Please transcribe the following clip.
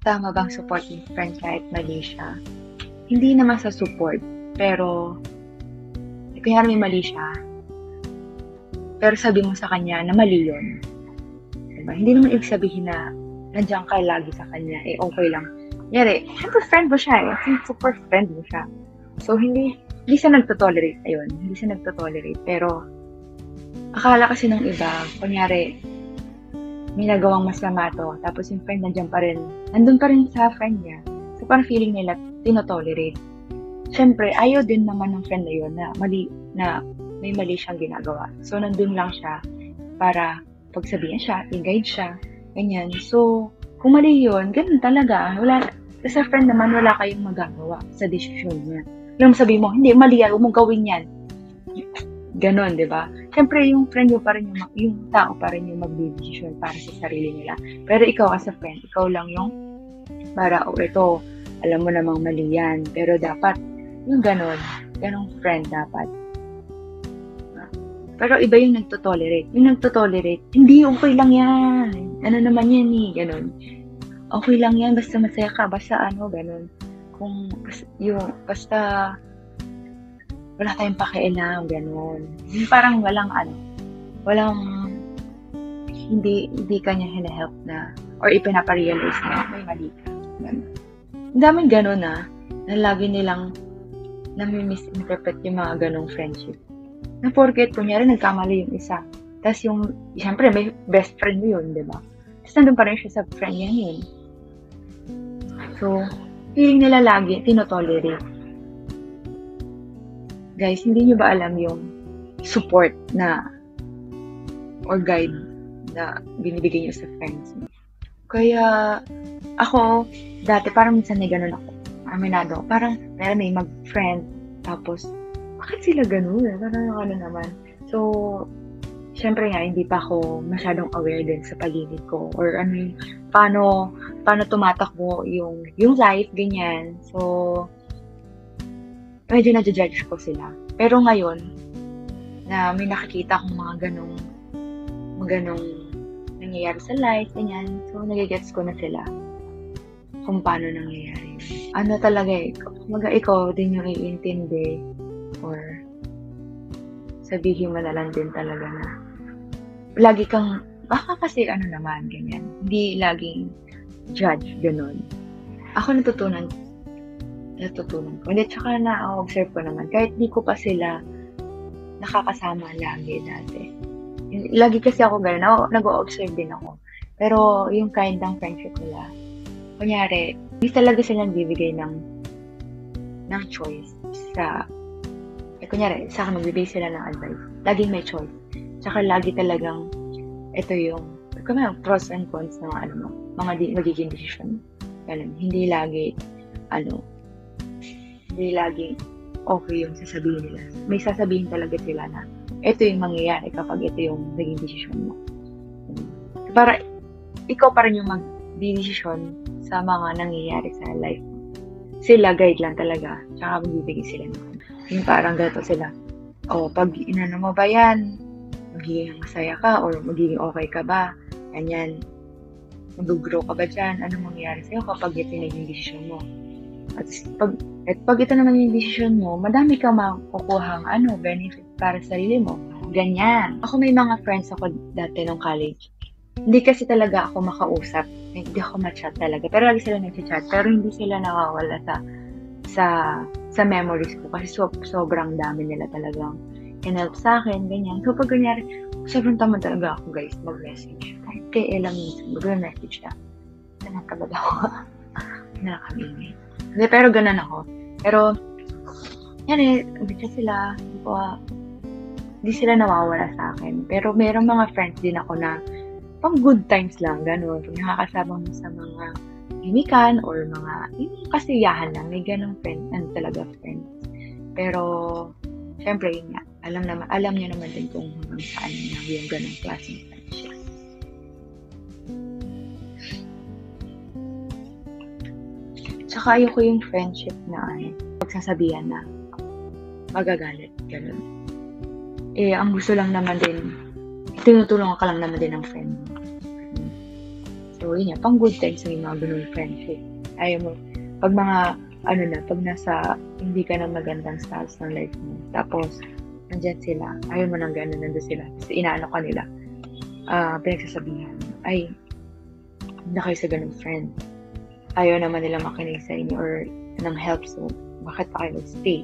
Tama bang support yung friend kahit mali siya? Hindi naman sa support, pero kunyari may mali siya, pero sabi mo sa kanya na mali yun. Diba? Hindi naman ibig sabihin na nandiyan ka lagi sa kanya, okay lang. Kunyari, syempre friend mo siya super friend mo siya. So, hindi siya nagtotolerate, ayun, hindi siya nagtotolerate, pero akala kasi ng iba, kunyari, may nagawang masama to, tapos yung friend nandun pa rin sa friend niya. So, parang feeling nila, tinotolerate. Siyempre, ayaw din naman ng friend na yun na may mali siyang ginagawa. So, nandun lang siya para pagsabihan siya, i-guide siya, ganyan. So, kung mali yun, ganun talaga. Sa friend naman, wala kayong magagawa sa decision niya. Alam mo, sabi mo, hindi, mali yan, huwag mong gawin yan. Ganon, di ba? Siyempre, yung friend mo pa rin yung tao pa rin yung magdidesisyon para sa sarili nila. Pero ikaw as a friend, ikaw lang yung para, ito, alam mo namang mali yan. Pero dapat, yung ganong friend dapat. Pero iba yung nagtotolerate. Yung nagtotolerate, hindi, okay lang yan. Ano naman yan ganon. Okay lang yan, basta masaya ka, basta ganon. Basta wala tayong pakialam, gano'n. Parang hindi kanya hinahelp na, or ipinaparealize na may mali ka. Gano'n. Ang daming gano'n na lagi nilang nami-misinterpret yung mga ganong friendship. Na porket, kunyari, nagkamali yung isa. Tapos siyempre, may best friend mo yun, di ba? Tapos nandun pa rin siya sa friend niya yun. So, feeling nila lagi, tinotolerate. Guys, hindi nyo ba alam yung support na or guide na binibigay nyo sa friends mo? Kaya, ako, dati parang minsan may ganun ako. Aminado ako. Parang, may mag-friend, tapos, bakit sila ganun? Parang naman. So, syempre nga, hindi pa ako masyadong aware din sa paligid ko. Or paano tumatakbo yung life, ganyan. So, medyo na-judge ko sila. Pero ngayon, na may nakikita akong mga ganong nangyayari sa life, ganyan. So, nagigets ko na sila kung paano nangyayari. Talaga ikaw din yung iintindi or sabihin mo na lang din talaga na lagi kang, baka kasi naman, ganyan. Hindi laging judge, ganun. Ako natutunan ko. Hindi, tsaka na-observe ko naman. Kahit di ko pa sila nakakasama lagi dati. Lagi kasi ako gano'n. Nag-o-observe din ako. Pero yung kind ng friendship nila, kunyari, hindi talaga silang bibigay ng choice kunyari, sa akin magbibigay sila ng advice. Laging may choice. Tsaka lagi talagang, ito yung, pros and cons ng mga magiging decision. Ganun. Hindi lagi okay yung sasabihin nila. May sasabihin talaga sila na ito yung mangyayari kapag ito yung naging decision mo. Para ikaw pa rin yung mag-decision sa mga nangyayari sa life. Sila guide lang talaga. Tsaka magbibigay sila ng yung parang ganito sila. Pag inano mo ba yan, magiging masaya ka or magiging okay ka ba? Ganyan. Mag-grow ka ba dyan? Ano mangyayari sa'yo kapag ito na yung decision mo? At pag ito naman yung decision mo, madami kang makukuhang benefit para sa sarili mo. Ganyan. Ako may mga friends ako dati nung college. Hindi kasi talaga ako makausap. Hindi ako ma-chat talaga. Pero lagi sila nag-chat. Pero hindi sila nakawala sa memories ko. Kasi sobrang dami nila talagang in-help sa akin. Ganyan. So pag kunyari, sobrang tamad talaga ako guys mag-message. Kahit kay Ella minsan, mag-message na. Nakakabad ako. Nakakabingay. Hindi, pero ganun ako. Pero, hindi sila, hindi sila nawawala sa akin. Pero merong mga friends din ako na pang good times lang, ganun. Kung nakakasama mo sa mga gimikan or mga, yung kasiyahan lang, may ganung talaga friends. Pero, syempre, yun nga, alam niyo naman din kung hanggang saan yung ganung klaseng friendship. Tsaka ayoko yung friendship na pagsasabihan na magagalit, gano'n. Ang gusto lang naman din, tinutulungan ka lang naman din ng friend mo. So, yun yan, pang good times may mga ganun friendship. Ayaw mo, pag mga, pag nasa, hindi ka ng magandang status ng life mo, tapos, nandyan sila, ayaw mo nang ganun, nandun sila, kasi inaano ka nila, pinagsasabihan, ay, hindi na kayo sa ganun friend. Ayaw naman nila makinig sa inyo or ng help, so, bakit pa kayo stay?